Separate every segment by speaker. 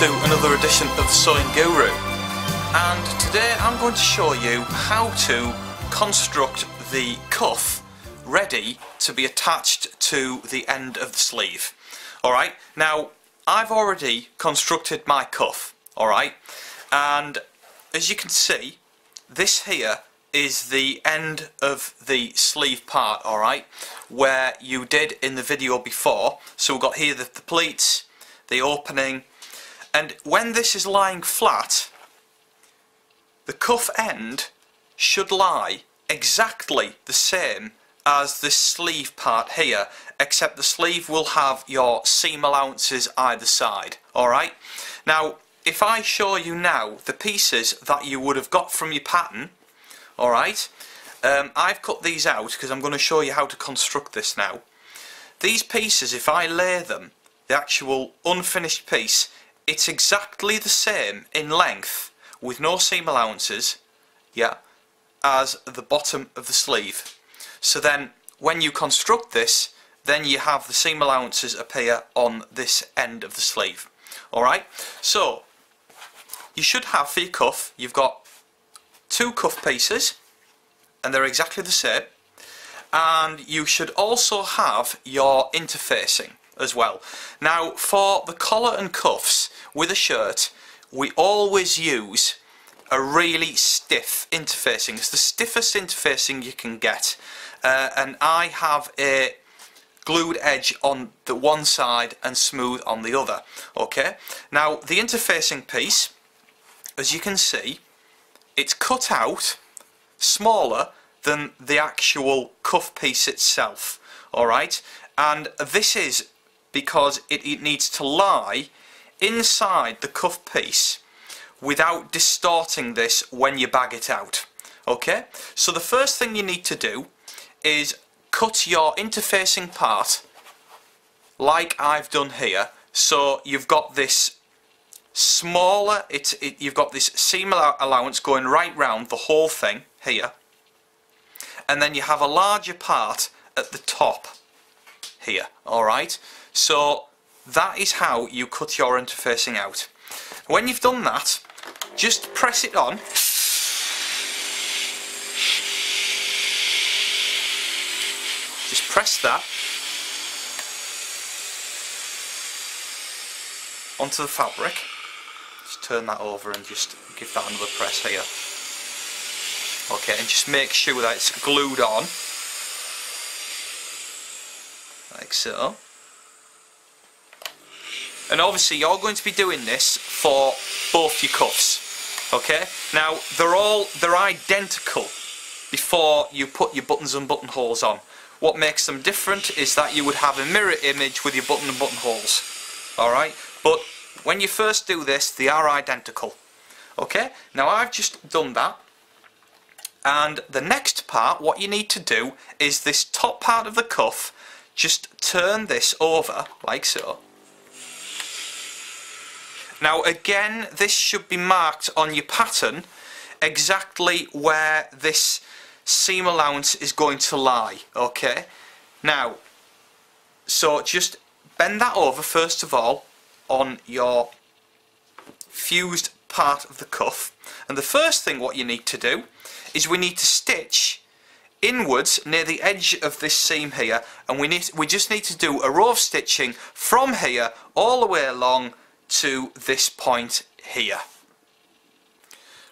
Speaker 1: to another edition of Sewing Guru, and today I'm going to show you how to construct the cuff ready to be attached to the end of the sleeve. Alright, now I've already constructed my cuff, alright, and as you can see, this here is the end of the sleeve part, alright, where you did in the video before. So we've got here the pleats, the opening, and when this is lying flat, the cuff end should lie exactly the same as this sleeve part here, except the sleeve will have your seam allowances either side, alright. Now if I show you now the pieces that you would have got from your pattern, alright, I've cut these out because I'm going to show you how to construct this now. These pieces, if I lay them, the actual unfinished piece, it's exactly the same in length with no seam allowances, yeah, as the bottom of the sleeve. So then when you construct this, then you have the seam allowances appear on this end of the sleeve. Alright, so you should have for your cuff, you've got two cuff pieces and they're exactly the same, and you should also have your interfacing as well. Now for the collar and cuffs with a shirt, we always use a really stiff interfacing. It's the stiffest interfacing you can get, and I have a glued edge on the one side and smooth on the other. Okay, now the interfacing piece, as you can see, it's cut out smaller than the actual cuff piece itself, alright, and this is because it needs to lie inside the cuff piece without distorting this when you bag it out. Okay, so the first thing you need to do is cut your interfacing part like I've done here. So you've got this smaller, you've got this seam allowance going right round the whole thing here, and then you have a larger part at the top here, alright. So that is how you cut your interfacing out. When you've done that, just press it on. Just press that onto the fabric. Just turn that over and just give that another press here. Okay, and just make sure that it's glued on, like so. And obviously you're going to be doing this for both your cuffs. Okay, now they're identical before you put your buttons and buttonholes on. What makes them different is that you would have a mirror image with your button and buttonholes. Alright, but when you first do this, they are identical. Okay, now I've just done that, and the next part, what you need to do is this top part of the cuff, just turn this over like so. Now again, this should be marked on your pattern exactly where this seam allowance is going to lie, okay? Now, so just bend that over first of all on your fused part of the cuff, and the first thing what you need to do is we need to stitch inwards near the edge of this seam here, and we just need to do a row of stitching from here all the way along to this point here.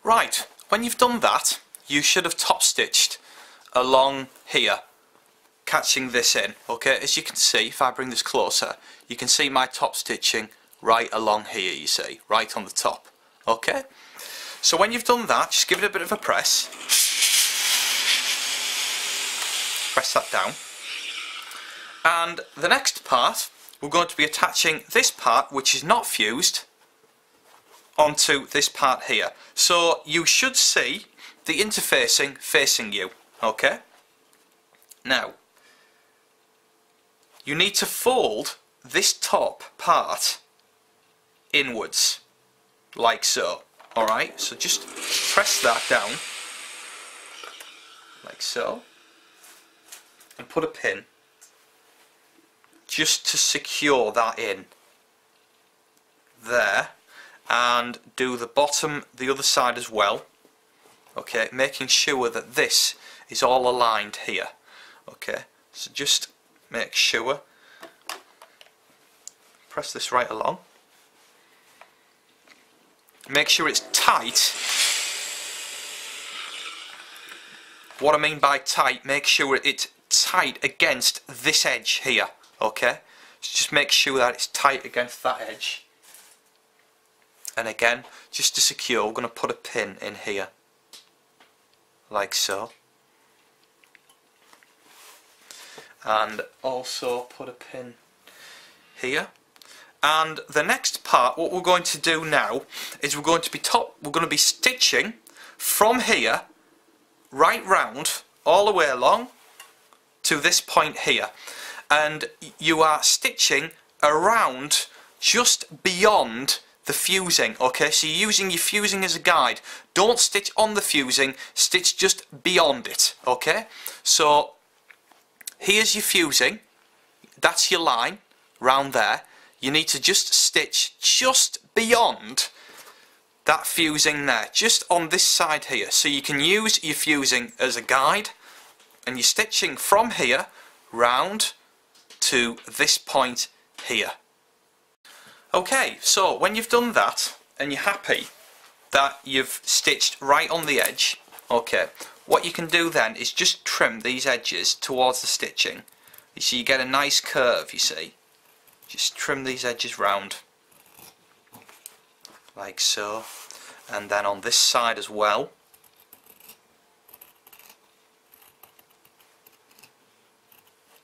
Speaker 1: Right, when you've done that, you should have top stitched along here, catching this in. Okay, as you can see, if I bring this closer, you can see my top stitching right along here, you see, right on the top. Okay, so when you've done that, just give it a bit of a press. Press that down. And the next part, we're going to be attaching this part, which is not fused, onto this part here. So you should see the interfacing facing you. Okay? Now, you need to fold this top part inwards, like so. Alright? So just press that down, like so, and put a pin just to secure that in there, and do the bottom the other side as well. Okay, making sure that this is all aligned here. Okay, so just make sure, press this right along, make sure it's tight. What I mean by tight, make sure it's tight against this edge here. Okay, so just make sure that it's tight against that edge. And again, just to secure, we're going to put a pin in here, like so. And also put a pin here. And the next part, what we're going to do now is we're going to be stitching from here right round all the way along to this point here, and you are stitching around just beyond the fusing. Okay, so you're using your fusing as a guide. Don't stitch on the fusing, stitch just beyond it. Okay, so here's your fusing, that's your line round there. You need to just stitch just beyond that fusing there, just on this side here. So you can use your fusing as a guide, and you're stitching from here round to this point here. Okay, so when you've done that and you're happy that you've stitched right on the edge, okay, what you can do then is just trim these edges towards the stitching. You see, you get a nice curve, you see. Just trim these edges round, like so, and then on this side as well.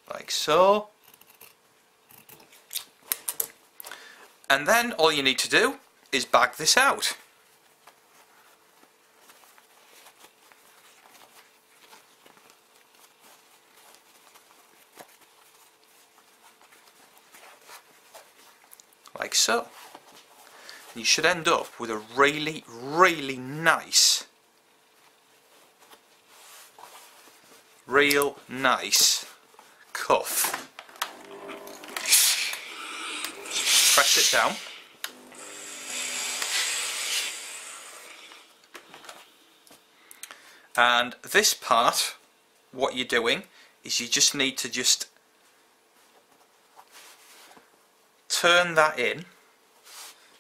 Speaker 1: Like so. And then all you need to do is bag this out. Like so. You should end up with a really, really nice, real nice cuff. Press it down. And this part, what you're doing is you just need to just turn that in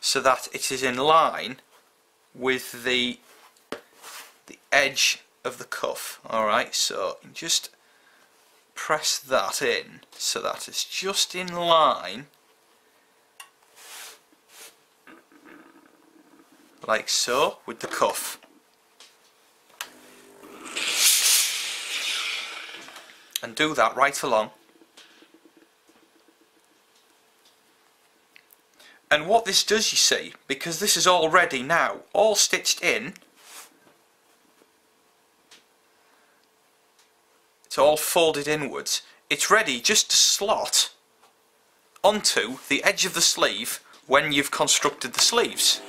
Speaker 1: so that it is in line with the edge of the cuff. Alright, so just press that in so that it's just in line, like so, with the cuff. And do that right along. And what this does, you see, because this is already now all stitched in, it's all folded inwards, it's ready just to slot onto the edge of the sleeve when you've constructed the sleeves.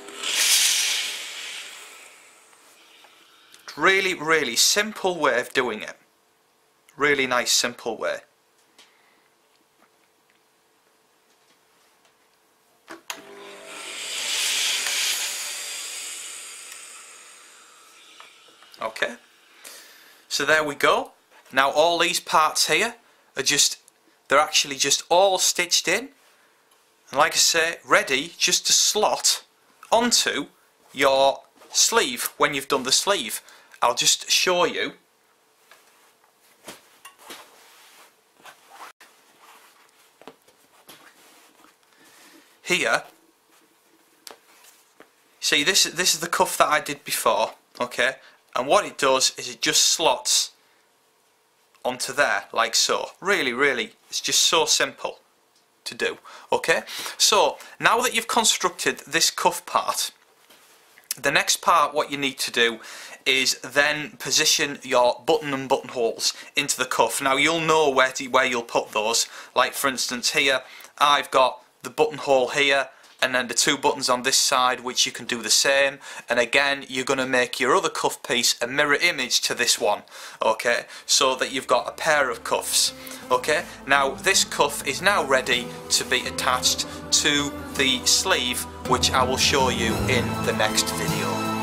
Speaker 1: Really, really simple way of doing it. Really nice, simple way. Okay, so there we go. Now all these parts here are they're actually just all stitched in, and like I say, ready just to slot onto your sleeve when you've done the sleeve. I'll just show you. Here, see, this is the cuff that I did before, okay, and what it does is it just slots onto there like so. Really, really, it's just so simple to do. Okay, so now that you've constructed this cuff part, the next part what you need to do is then position your button and buttonholes into the cuff. Now you'll know where you'll put those. Like for instance here, I've got the buttonhole here, and then the 2 buttons on this side, which you can do the same, and again you're going to make your other cuff piece a mirror image to this one, okay, so that you've got a pair of cuffs. Okay, now this cuff is now ready to be attached to the sleeve, which I will show you in the next video.